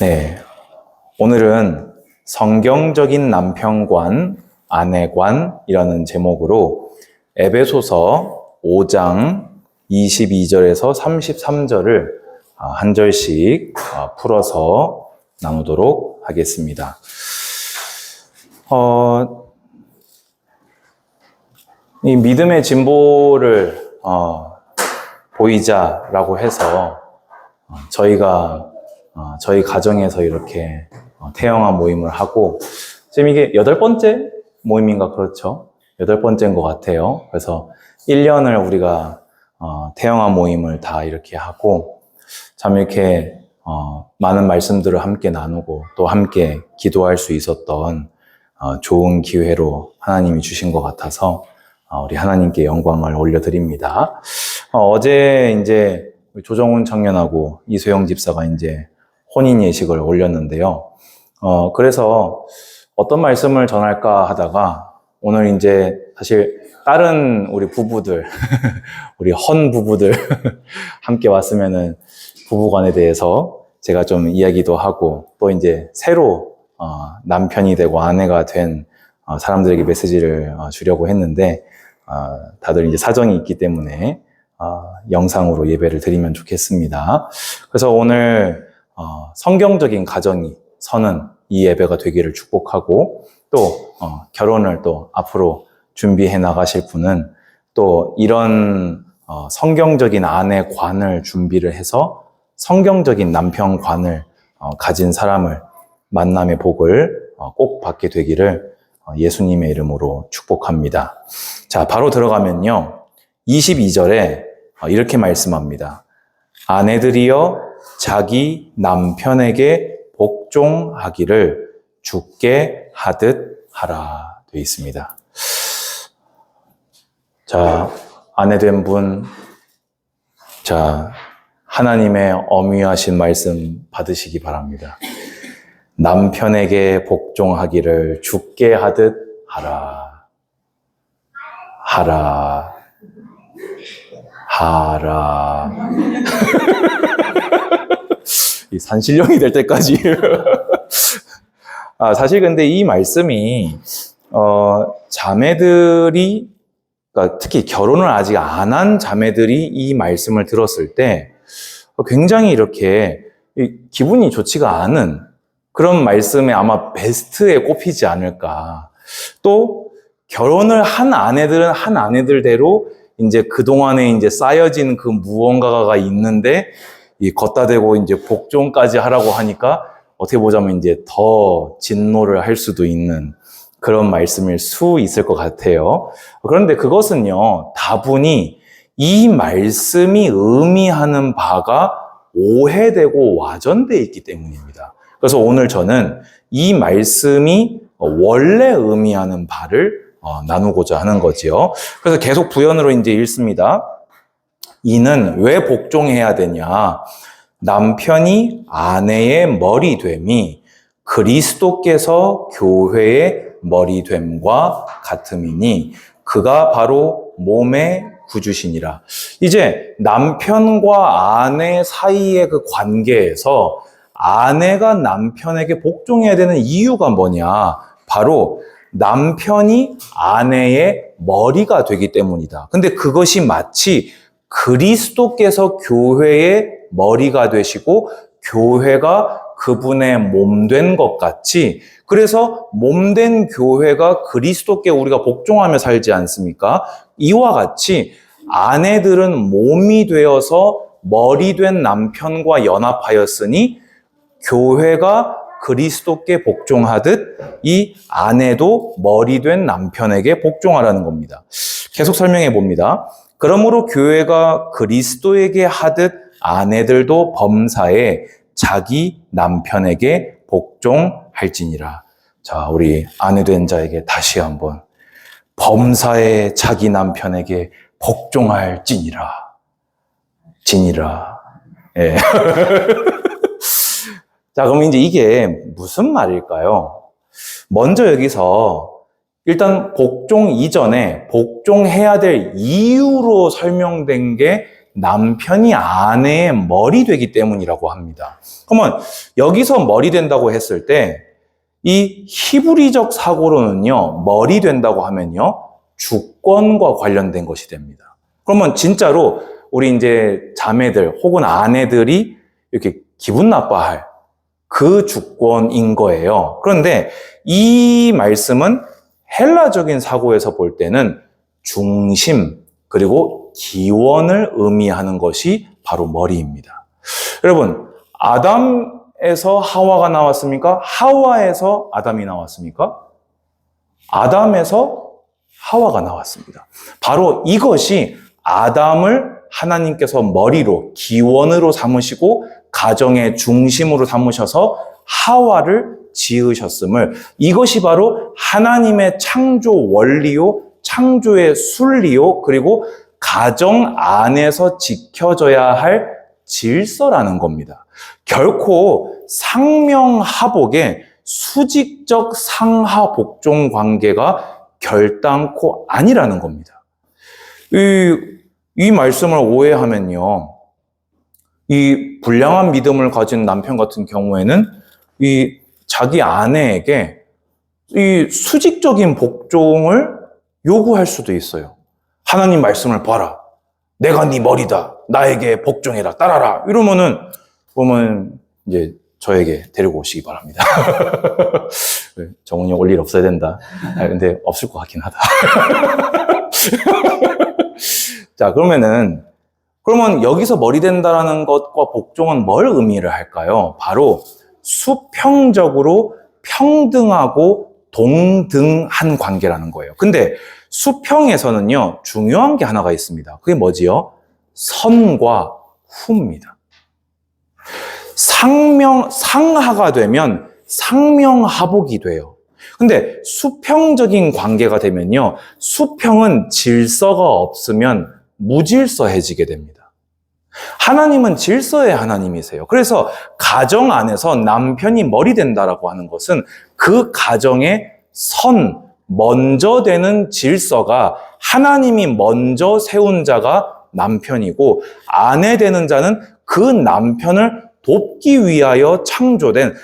네, 오늘은 성경적인 남편관, 아내관이라는 제목으로 에베소서 5장 22절에서 33절을 한 절씩 풀어서 나누도록 하겠습니다. 이 믿음의 진보를 보이자라고 해서 저희 가정에서 이렇게 태영아 모임을 하고 지금 이게 8번째 모임인가 그렇죠? 8번째인 것 같아요. 그래서 1년을 우리가 태영아 모임을 다 이렇게 하고 참 이렇게 많은 말씀들을 함께 나누고 또 함께 기도할 수 있었던 좋은 기회로 하나님이 주신 것 같아서 우리 하나님께 영광을 올려드립니다. 어제 이제 조정훈 청년하고 이소영 집사가 이제 혼인 예식을 올렸는데요. 그래서 어떤 말씀을 전할까 하다가 오늘 이제 사실 다른 우리 부부들, 우리 헌 부부들 함께 왔으면은 부부관에 대해서 제가 좀 이야기도 하고 또 이제 새로 남편이 되고 아내가 된 사람들에게 메시지를 주려고 했는데 다들 이제 사정이 있기 때문에 영상으로 예배를 드리면 좋겠습니다. 그래서 오늘 성경적인 가정이 서는 이 예배가 되기를 축복하고 또 결혼을 또 앞으로 준비해 나가실 분은 또 이런 성경적인 아내관을 준비를 해서 성경적인 남편관을 가진 사람을 만남의 복을 꼭 받게 되기를 예수님의 이름으로 축복합니다. 자, 바로 들어가면요. 22절에 이렇게 말씀합니다. 아내들이여 자기 남편에게 복종하기를 주께 하듯 하라 되어 있습니다. 자, 아내 된 분, 자, 하나님의 엄위하신 말씀 받으시기 바랍니다. 남편에게 복종하기를 주께 하듯 하라. 하라. 하라. 이 산신령이 될 때까지. 사실 근데 이 말씀이, 자매들이, 그러니까 특히 결혼을 아직 안 한 자매들이 이 말씀을 들었을 때 굉장히 이렇게 기분이 좋지가 않은 그런 말씀에 아마 베스트에 꼽히지 않을까. 또 결혼을 한 아내들은 한 아내들대로 이제 그동안에 이제 쌓여진 그 무언가가 있는데 걷다 대고 이제 복종까지 하라고 하니까 어떻게 보자면 이제 더 진노를 할 수도 있는 그런 말씀일 수 있을 것 같아요. 그런데 그것은요, 다분히 이 말씀이 의미하는 바가 오해되고 와전되어 있기 때문입니다. 그래서 오늘 저는 이 말씀이 원래 의미하는 바를 나누고자 하는 거지요. 그래서 계속 부연으로 이제 읽습니다. 이는 왜 복종해야 되냐? 남편이 아내의 머리 됨이 그리스도께서 교회의 머리 됨과 같음이니 그가 바로 몸의 구주시니라. 이제 남편과 아내 사이의 그 관계에서 아내가 남편에게 복종해야 되는 이유가 뭐냐? 바로 남편이 아내의 머리가 되기 때문이다. 근데 그것이 마치 그리스도께서 교회의 머리가 되시고 교회가 그분의 몸 된 것 같이, 그래서 몸 된 교회가 그리스도께 우리가 복종하며 살지 않습니까? 이와 같이 아내들은 몸이 되어서 머리 된 남편과 연합하였으니 교회가 그리스도께 복종하듯 이 아내도 머리 된 남편에게 복종하라는 겁니다. 계속 설명해 봅니다. 그러므로 교회가 그리스도에게 하듯 아내들도 범사에 자기 남편에게 복종할지니라. 자, 우리 아내 된 자에게 다시 한번 범사에 자기 남편에게 복종할지니라. 지니라. 예. 자, 그럼 이제 이게 무슨 말일까요? 먼저 여기서 일단 복종 이전에 복종해야 될 이유로 설명된 게 남편이 아내의 머리 되기 때문이라고 합니다. 그러면 여기서 머리 된다고 했을 때 이 히브리적 사고로는요, 머리 된다고 하면요, 주권과 관련된 것이 됩니다. 그러면 진짜로 우리 이제 자매들 혹은 아내들이 이렇게 기분 나빠할 그 주권인 거예요. 그런데 이 말씀은 헬라적인 사고에서 볼 때는 중심 그리고 기원을 의미하는 것이 바로 머리입니다. 여러분, 아담에서 하와가 나왔습니까? 하와에서 아담이 나왔습니까? 아담에서 하와가 나왔습니다. 바로 이것이 아담을 하나님께서 머리로, 기원으로 삼으시고 가정의 중심으로 삼으셔서 하와를 지으셨음을, 이것이 바로 하나님의 창조 원리요, 창조의 순리요, 그리고 가정 안에서 지켜져야 할 질서라는 겁니다. 결코 상명하복의 수직적 상하복종 관계가 결단코 아니라는 겁니다. 이 말씀을 오해하면요, 이 불량한 믿음을 가진 남편 같은 경우에는 이 자기 아내에게 이 수직적인 복종을 요구할 수도 있어요. 하나님 말씀을 봐라. 내가 네 머리다. 나에게 복종해라. 따라라. 이러면은 보면 이제 저에게 데리고 오시기 바랍니다. 정훈이 올 일 없어야 된다. 근데 없을 것 같긴 하다. 자, 그러면 여기서 머리 된다라는 것과 복종은 뭘 의미를 할까요? 바로 수평적으로 평등하고 동등한 관계라는 거예요. 근데 수평에서는요, 중요한 게 하나가 있습니다. 그게 뭐지요? 선과 후입니다. 상하가 되면 상명하복이 돼요. 근데 수평적인 관계가 되면요, 수평은 질서가 없으면 무질서해지게 됩니다. 하나님은 질서의 하나님이세요. 그래서 가정 안에서 남편이 머리 된다라고 하는 것은 그 가정의 먼저 되는 질서가 하나님이 먼저 세운 자가 남편이고, 아내 되는 자는 그 남편을 돕기 위하여 창조된,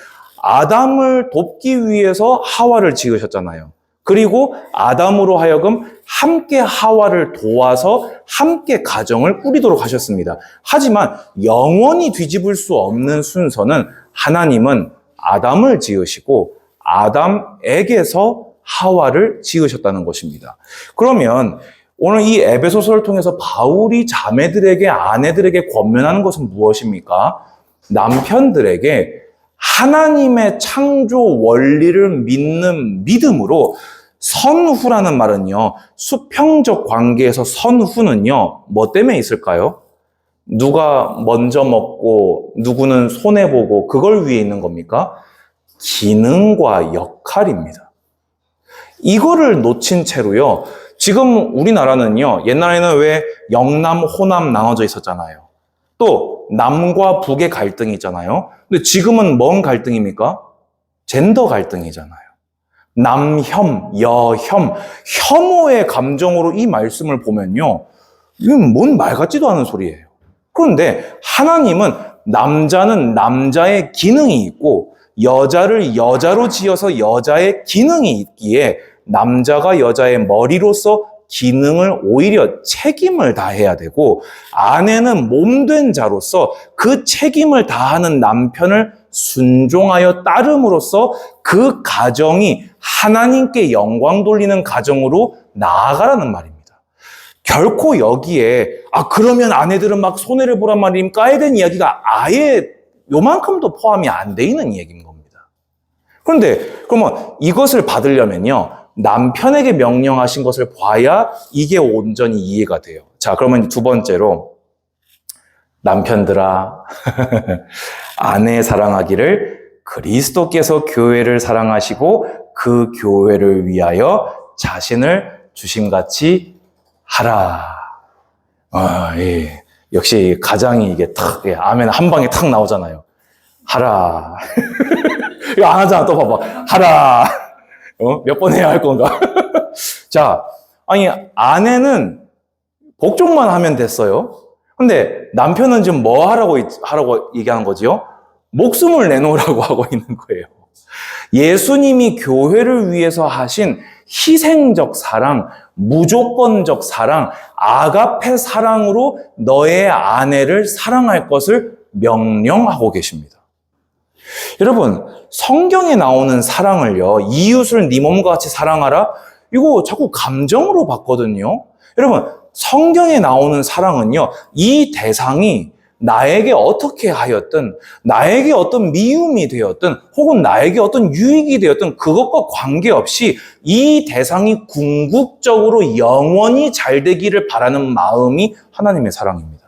아담을 돕기 위해서 하와를 지으셨잖아요. 그리고 아담으로 하여금 함께 하와를 도와서 함께 가정을 꾸리도록 하셨습니다. 하지만 영원히 뒤집을 수 없는 순서는 하나님은 아담을 지으시고 아담에게서 하와를 지으셨다는 것입니다. 그러면 오늘 이 에베소서를 통해서 바울이 자매들에게, 아내들에게 권면하는 것은 무엇입니까? 남편들에게 하나님의 창조 원리를 믿는 믿음으로, 선후라는 말은요, 수평적 관계에서 선후는요, 뭐 때문에 있을까요? 누가 먼저 먹고 누구는 손해보고 그걸 위해 있는 겁니까? 기능과 역할입니다. 이거를 놓친 채로요, 지금 우리나라는요, 옛날에는 왜 영남, 호남 나눠져 있었잖아요. 또 남과 북의 갈등이 있잖아요. 근데 지금은 뭔 갈등입니까? 젠더 갈등이잖아요. 남혐, 여혐, 혐오의 감정으로 이 말씀을 보면요, 이건 뭔 말 같지도 않은 소리예요. 그런데 하나님은 남자는 남자의 기능이 있고 여자를 여자로 지어서 여자의 기능이 있기에 남자가 여자의 머리로서 기능을, 오히려 책임을 다해야 되고, 아내는 몸된 자로서 그 책임을 다하는 남편을 순종하여 따름으로써 그 가정이 하나님께 영광 돌리는 가정으로 나아가라는 말입니다. 결코 여기에 그러면 아내들은 막 손해를 보란 말임 까야 되는 이야기가 아예 요만큼도 포함이 안 돼 있는 얘기인 겁니다. 그런데 그러면 이것을 받으려면요, 남편에게 명령하신 것을 봐야 이게 온전히 이해가 돼요. 자, 그러면 두 번째로, 남편들아, 아내 사랑하기를 그리스도께서 교회를 사랑하시고 그 교회를 위하여 자신을 주심같이 하라. 예. 역시 가장이 이게 아멘 한 방에 탁 나오잖아요. 하라. 이거 안 하잖아. 또 봐봐. 하라. 몇 번 해야 할 건가? 자, 아내는 복종만 하면 됐어요. 근데 남편은 지금 뭐 하라고 얘기하는 거지요? 목숨을 내놓으라고 하고 있는 거예요. 예수님이 교회를 위해서 하신 희생적 사랑, 무조건적 사랑, 아가페 사랑으로 너의 아내를 사랑할 것을 명령하고 계십니다. 여러분, 성경에 나오는 사랑을요, 이웃을 네 몸과 같이 사랑하라? 이거 자꾸 감정으로 봤거든요. 여러분, 성경에 나오는 사랑은요, 이 대상이 나에게 어떻게 하였든, 나에게 어떤 미움이 되었든, 혹은 나에게 어떤 유익이 되었든, 그것과 관계없이 이 대상이 궁극적으로 영원히 잘 되기를 바라는 마음이 하나님의 사랑입니다.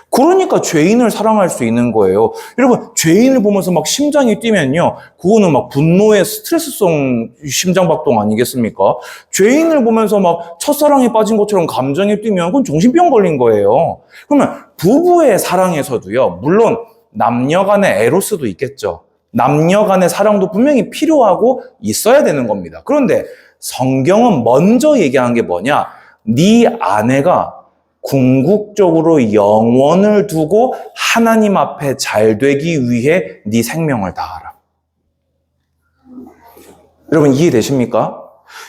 그러니까 죄인을 사랑할 수 있는 거예요. 여러분, 죄인을 보면서 막 심장이 뛰면요, 그거는 막 분노의 스트레스성 심장박동 아니겠습니까? 죄인을 보면서 막 첫사랑에 빠진 것처럼 감정이 뛰면 그건 정신병 걸린 거예요. 그러면 부부의 사랑에서도요, 물론 남녀 간의 에로스도 있겠죠. 남녀 간의 사랑도 분명히 필요하고 있어야 되는 겁니다. 그런데 성경은 먼저 얘기한 게 뭐냐? 네 아내가 궁극적으로 영원을 두고 하나님 앞에 잘 되기 위해 네 생명을 다하라. 여러분, 이해되십니까?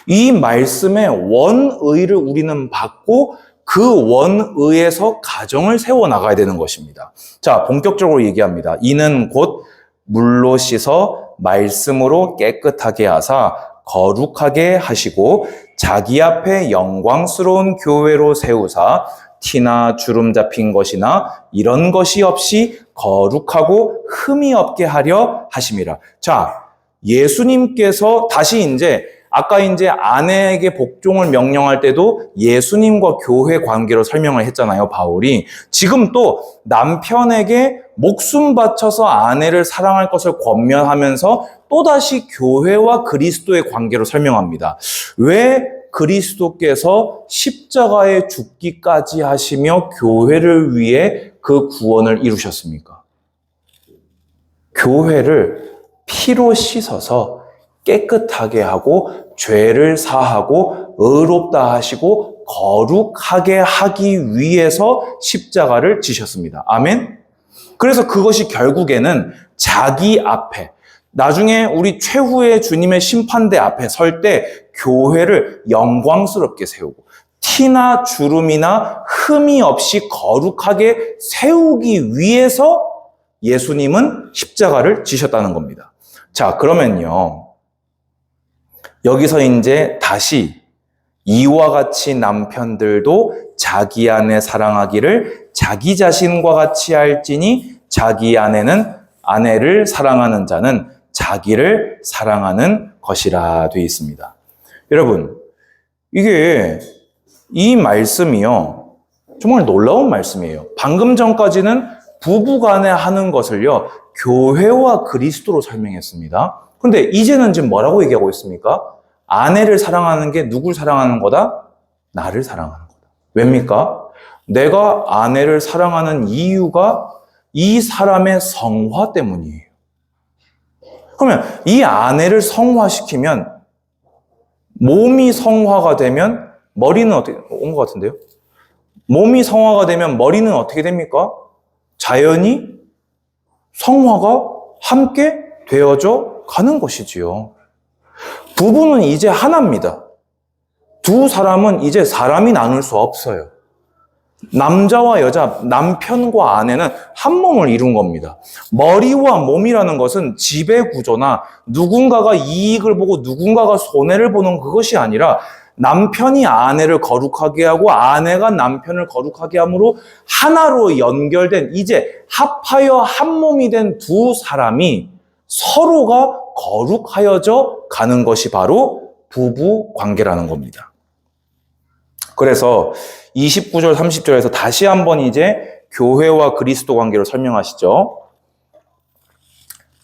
이 말씀의 원의를 우리는 받고 그 원의에서 가정을 세워나가야 되는 것입니다. 자, 본격적으로 얘기합니다. 이는 곧 물로 씻어 말씀으로 깨끗하게 하사 거룩하게 하시고 자기 앞에 영광스러운 교회로 세우사 티나 주름 잡힌 것이나 이런 것이 없이 거룩하고 흠이 없게 하려 하심이라. 자, 예수님께서 다시 아까 아내에게 복종을 명령할 때도 예수님과 교회 관계로 설명을 했잖아요, 바울이. 지금 또 남편에게 목숨 바쳐서 아내를 사랑할 것을 권면하면서 또다시 교회와 그리스도의 관계로 설명합니다. 왜 그리스도께서 십자가에 죽기까지 하시며 교회를 위해 그 구원을 이루셨습니까? 교회를 피로 씻어서 깨끗하게 하고 죄를 사하고 의롭다 하시고 거룩하게 하기 위해서 십자가를 지셨습니다. 아멘? 그래서 그것이 결국에는 자기 앞에, 나중에 우리 최후의 주님의 심판대 앞에 설 때 교회를 영광스럽게 세우고 티나 주름이나 흠이 없이 거룩하게 세우기 위해서 예수님은 십자가를 지셨다는 겁니다. 자, 그러면요, 여기서 다시 이와 같이 남편들도 자기 아내 사랑하기를 자기 자신과 같이 할지니 자기 아내를 사랑하는 자는 자기를 사랑하는 것이라 되어 있습니다. 여러분, 이 말씀이요, 정말 놀라운 말씀이에요. 방금 전까지는 부부간에 하는 것을요, 교회와 그리스도로 설명했습니다. 그런데 이제는 지금 뭐라고 얘기하고 있습니까? 아내를 사랑하는 게 누굴 사랑하는 거다? 나를 사랑하는 거다. 왜입니까? 내가 아내를 사랑하는 이유가 이 사람의 성화 때문이에요. 그러면 이 아내를 성화시키면, 몸이 성화가 되면 머리는 어떻게, 온 것 같은데요? 몸이 성화가 되면 머리는 어떻게 됩니까? 자연히 성화가 함께 되어져 가는 것이지요. 부부는 이제 하나입니다. 두 사람은 이제 사람이 나눌 수 없어요. 남자와 여자, 남편과 아내는 한 몸을 이룬 겁니다. 머리와 몸이라는 것은 지배 구조나 누군가가 이익을 보고 누군가가 손해를 보는 그것이 아니라 남편이 아내를 거룩하게 하고 아내가 남편을 거룩하게 함으로 하나로 연결된, 이제 합하여 한 몸이 된 두 사람이 서로가 거룩하여져 가는 것이 바로 부부 관계라는 겁니다. 그래서 29절, 30절에서 다시 한번 교회와 그리스도 관계로 설명하시죠.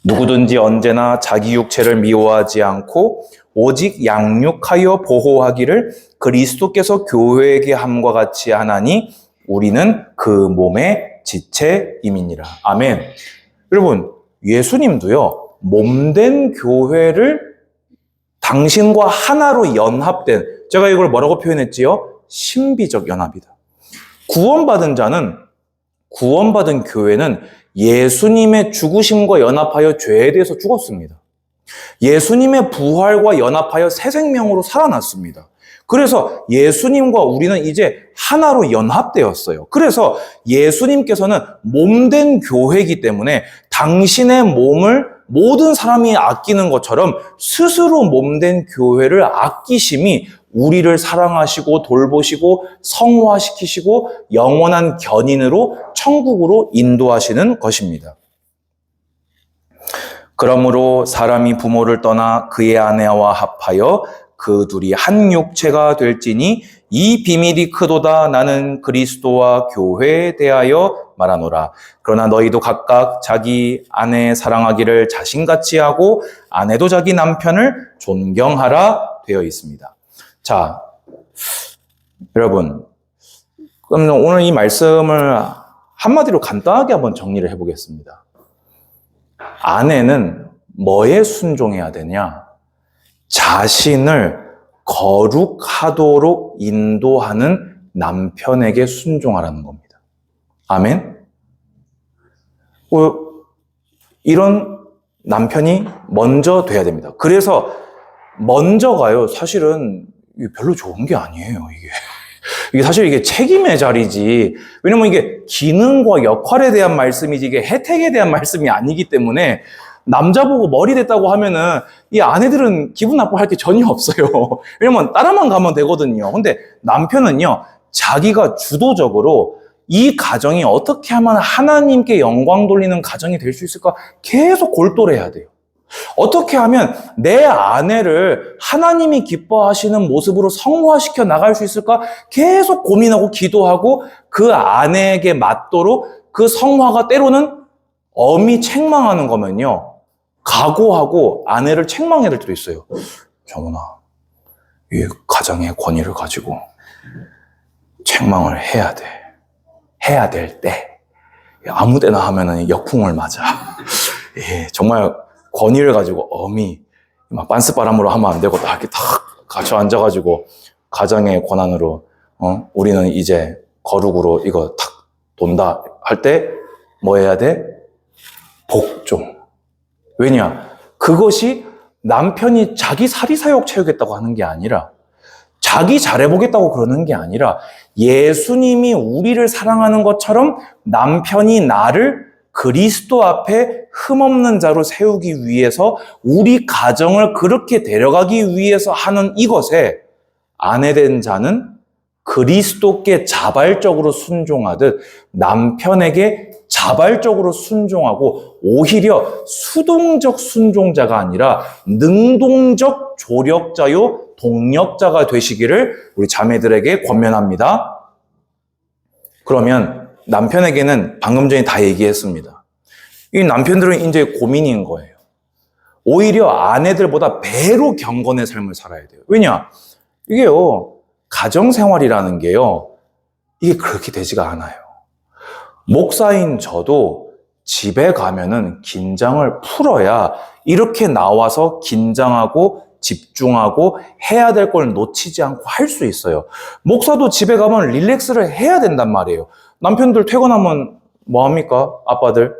누구든지 언제나 자기 육체를 미워하지 않고 오직 양육하여 보호하기를 그리스도께서 교회에게 함과 같이 하나니 우리는 그 몸의 지체임이니라. 아멘. 여러분, 예수님도요, 몸된 교회를 당신과 하나로 연합된, 제가 이걸 뭐라고 표현했지요? 신비적 연합이다. 구원받은 자는 구원받은 교회는 예수님의 죽으심과 연합하여 죄에 대해서 죽었습니다. 예수님의 부활과 연합하여 새 생명으로 살아났습니다. 그래서 예수님과 우리는 이제 하나로 연합되었어요. 그래서 예수님께서는 몸된 교회이기 때문에 당신의 몸을 모든 사람이 아끼는 것처럼 스스로 몸된 교회를 아끼심이 우리를 사랑하시고 돌보시고 성화시키시고 영원한 견인으로 천국으로 인도하시는 것입니다. 그러므로 사람이 부모를 떠나 그의 아내와 합하여 그 둘이 한 육체가 될지니 이 비밀이 크도다. 나는 그리스도와 교회에 대하여 말하노라. 그러나 너희도 각각 자기 아내 사랑하기를 자신같이 하고 아내도 자기 남편을 존경하라 되어 있습니다. 자, 여러분, 그럼 오늘 이 말씀을 한마디로 간단하게 한번 정리를 해보겠습니다. 아내는 뭐에 순종해야 되냐? 자신을 거룩하도록 인도하는 남편에게 순종하라는 겁니다. 아멘? 이런 남편이 먼저 돼야 됩니다. 그래서 먼저가요, 사실은 별로 좋은 게 아니에요, 이게 사실 이게 책임의 자리지. 왜냐면 이게 기능과 역할에 대한 말씀이지 이게 혜택에 대한 말씀이 아니기 때문에 남자 보고 머리 됐다고 하면은 이 아내들은 기분 나빠할 게 전혀 없어요. 왜냐면 따라만 가면 되거든요. 근데 남편은요, 자기가 주도적으로 이 가정이 어떻게 하면 하나님께 영광 돌리는 가정이 될 수 있을까 계속 골똘해야 돼요. 어떻게 하면 내 아내를 하나님이 기뻐하시는 모습으로 성화시켜 나갈 수 있을까 계속 고민하고 기도하고 그 아내에게 맞도록 그 성화가 때로는 엄히 책망하는 거면요, 각오하고 아내를 책망해야 될 때도 있어요. 정훈아, 이 가정의 권위를 가지고 책망을 해야 돼. 해야 될 때. 아무 데나 하면은 역풍을 맞아. 예, 정말 권위를 가지고 엄히 막 빤스바람으로 하면 안 되고 딱 이렇게 탁 갇혀 앉아가지고 가정의 권한으로 우리는 이제 거룩으로 이거 탁 돈다 할 때 뭐 해야 돼? 복종. 왜냐? 그것이 남편이 자기 사리사욕 채우겠다고 하는 게 아니라 자기 잘해보겠다고 그러는 게 아니라 예수님이 우리를 사랑하는 것처럼 남편이 나를 그리스도 앞에 흠없는 자로 세우기 위해서 우리 가정을 그렇게 데려가기 위해서 하는 이것에 아내된 자는 그리스도께 자발적으로 순종하듯 남편에게 자발적으로 순종하고 오히려 수동적 순종자가 아니라 능동적 조력자요 동력자가 되시기를 우리 자매들에게 권면합니다. 그러면 남편에게는 방금 전에 다 얘기했습니다. 이 남편들은 이제 고민인 거예요. 오히려 아내들보다 배로 경건의 삶을 살아야 돼요. 왜냐? 이게요, 가정생활이라는 게요, 이게 그렇게 되지가 않아요. 목사인 저도 집에 가면은 긴장을 풀어야 이렇게 나와서 긴장하고 집중하고 해야 될 걸 놓치지 않고 할 수 있어요. 목사도 집에 가면 릴렉스를 해야 된단 말이에요. 남편들 퇴근하면 뭐 합니까? 아빠들?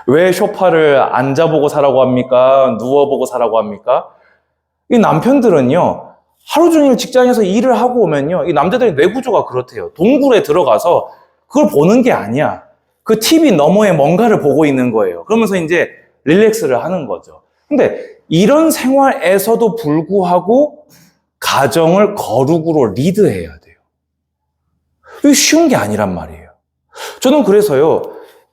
왜 소파를 앉아보고 사라고 합니까? 누워보고 사라고 합니까? 이 남편들은요, 하루 종일 직장에서 일을 하고 오면요, 이 남자들의 뇌구조가 그렇대요. 동굴에 들어가서 그걸 보는 게 아니야. 그 TV 너머에 뭔가를 보고 있는 거예요. 그러면서 이제 릴렉스를 하는 거죠. 근데 이런 생활에서도 불구하고 가정을 거룩으로 리드해야 돼요. 이게 쉬운 게 아니란 말이에요. 저는 그래서요,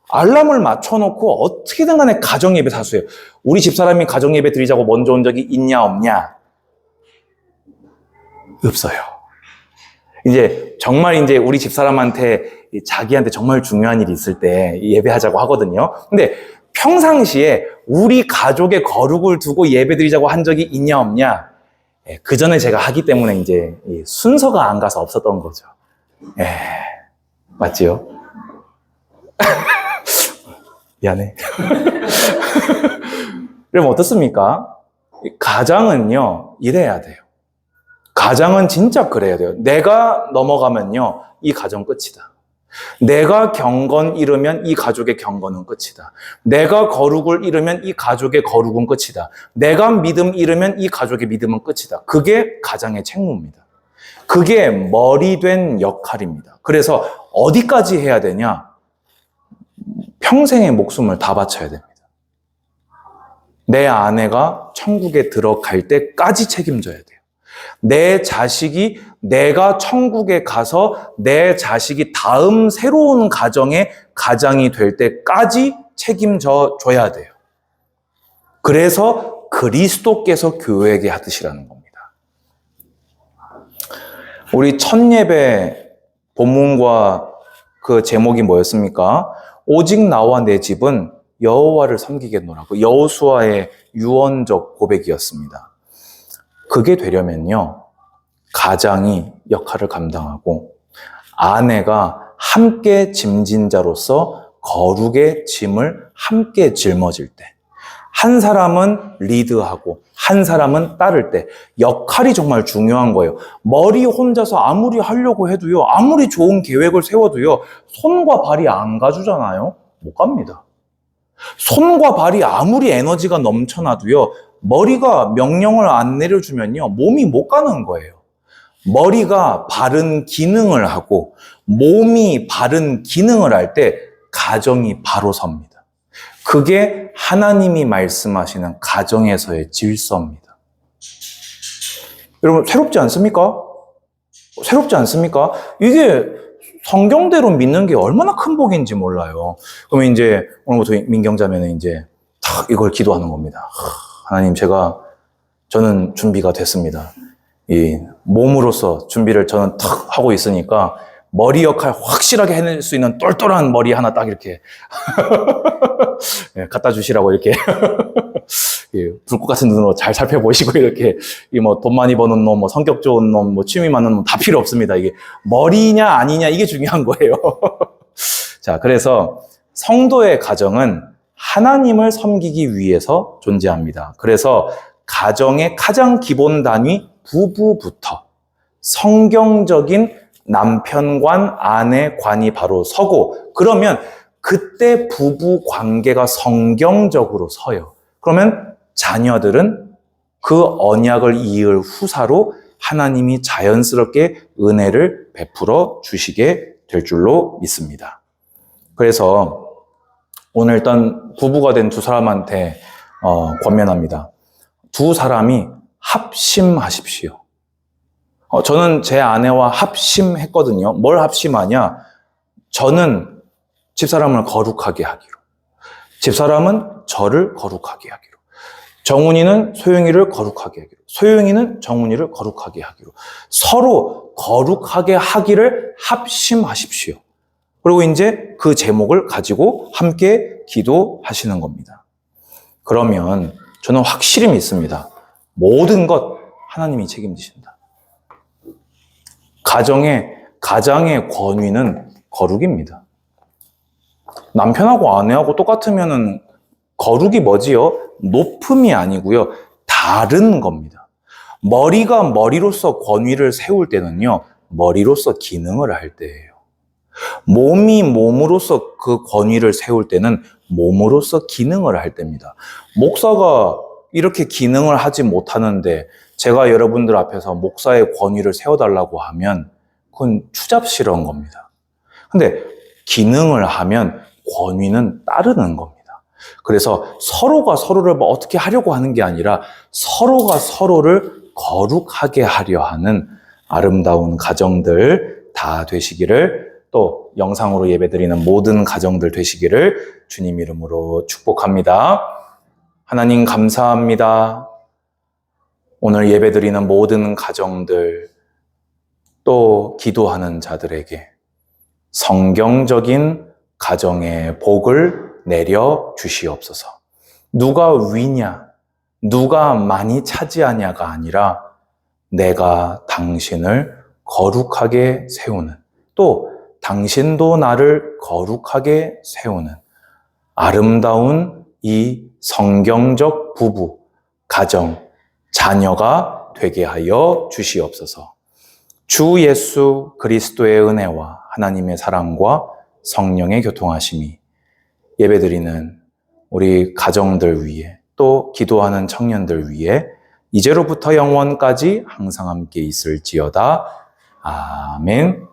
알람을 맞춰놓고 어떻게든 간에 가정예배 사수해요. 우리 집사람이 가정예배 드리자고 먼저 온 적이 있냐 없냐? 없어요. 이제 정말 이제 우리 집사람한테 자기한테 정말 중요한 일이 있을 때 예배하자고 하거든요. 근데 평상시에 우리 가족의 거룩을 두고 예배 드리자고 한 적이 있냐 없냐? 그 전에 제가 하기 때문에 이제 순서가 안 가서 없었던 거죠. 맞지요? 미안해. 그럼 어떻습니까? 가장은요, 이래야 돼요. 가장은 진짜 그래야 돼요. 내가 넘어가면요, 이 가정 끝이다. 내가 경건 잃으면 이 가족의 경건은 끝이다. 내가 거룩을 잃으면 이 가족의 거룩은 끝이다. 내가 믿음 잃으면 이 가족의 믿음은 끝이다. 그게 가장의 책무입니다. 그게 머리 된 역할입니다. 그래서 어디까지 해야 되냐? 평생의 목숨을 다 바쳐야 됩니다. 내 아내가 천국에 들어갈 때까지 책임져야 돼요. 내 자식이 내가 천국에 가서 내 자식이 다음 새로운 가정의 가장이 될 때까지 책임져 줘야 돼요. 그래서 그리스도께서 교회에게 하듯이라는 겁니다. 우리 첫 예배 본문과 그 제목이 뭐였습니까? 오직 나와 내 집은 여호와를 섬기겠노라고, 여호수아의 유언적 고백이었습니다. 그게 되려면요, 가장이 역할을 감당하고 아내가 함께 짐진자로서 거룩의 짐을 함께 짊어질 때, 한 사람은 리드하고 한 사람은 따를 때 역할이 정말 중요한 거예요. 머리 혼자서 아무리 하려고 해도요, 아무리 좋은 계획을 세워도요, 손과 발이 안 가주잖아요. 못 갑니다. 손과 발이 아무리 에너지가 넘쳐나도요, 머리가 명령을 안 내려주면요, 몸이 못 가는 거예요. 머리가 바른 기능을 하고 몸이 바른 기능을 할 때 가정이 바로 섭니다. 그게 하나님이 말씀하시는 가정에서의 질서입니다. 여러분, 새롭지 않습니까? 새롭지 않습니까? 이게 성경대로 믿는 게 얼마나 큰 복인지 몰라요. 그러면 이제 오늘부터 민경자매는 이제 탁 이걸 기도하는 겁니다. 하나님, 저는 준비가 됐습니다. 이 몸으로서 준비를 저는 탁 하고 있으니까 머리 역할 확실하게 해낼 수 있는 똘똘한 머리 하나 딱 이렇게 갖다 주시라고 이렇게 불꽃 같은 눈으로 잘 살펴보시고, 이렇게 돈 많이 버는 놈, 성격 좋은 놈, 취미 많은 놈 다 필요 없습니다. 이게 머리냐 아니냐, 이게 중요한 거예요. 자, 그래서 성도의 가정은 하나님을 섬기기 위해서 존재합니다. 그래서 가정의 가장 기본 단위 부부부터 성경적인 남편관, 아내관이 바로 서고, 그러면 그때 부부 관계가 성경적으로 서요. 그러면 자녀들은 그 언약을 이을 후사로 하나님이 자연스럽게 은혜를 베풀어 주시게 될 줄로 믿습니다. 그래서 오늘 일단 부부가 된 두 사람한테 권면합니다. 두 사람이 합심하십시오. 저는 제 아내와 합심했거든요. 뭘 합심하냐? 저는 집사람을 거룩하게 하기로, 집사람은 저를 거룩하게 하기로, 정훈이는 소영이를 거룩하게 하기로, 소영이는 정훈이를 거룩하게 하기로, 서로 거룩하게 하기를 합심하십시오. 그리고 이제 그 제목을 가지고 함께 기도하시는 겁니다. 그러면 저는 확실히 믿습니다. 모든 것 하나님이 책임지신다. 가장의 권위는 거룩입니다. 남편하고 아내하고 똑같으면은 거룩이 뭐지요? 높음이 아니고요, 다른 겁니다. 머리가 머리로서 권위를 세울 때는요, 머리로서 기능을 할 때예요. 몸이 몸으로서 그 권위를 세울 때는 몸으로서 기능을 할 때입니다. 목사가 이렇게 기능을 하지 못하는데 제가 여러분들 앞에서 목사의 권위를 세워달라고 하면 그건 추잡스러운 겁니다. 근데 기능을 하면 권위는 따르는 겁니다. 그래서 서로가 서로를 어떻게 하려고 하는 게 아니라 서로가 서로를 거룩하게 하려 하는 아름다운 가정들 다 되시기를, 또 영상으로 예배드리는 모든 가정들 되시기를 주님 이름으로 축복합니다. 하나님 감사합니다. 오늘 예배드리는 모든 가정들, 또 기도하는 자들에게 성경적인 가정의 복을 내려 주시옵소서. 누가 위냐, 누가 많이 차지하냐가 아니라 내가 당신을 거룩하게 세우는, 또 당신도 나를 거룩하게 세우는 아름다운 이 성경적 부부, 가정, 자녀가 되게 하여 주시옵소서. 주 예수 그리스도의 은혜와 하나님의 사랑과 성령의 교통하심이 예배드리는 우리 가정들 위해 또 기도하는 청년들 위해 이제로부터 영원까지 항상 함께 있을지어다. 아멘.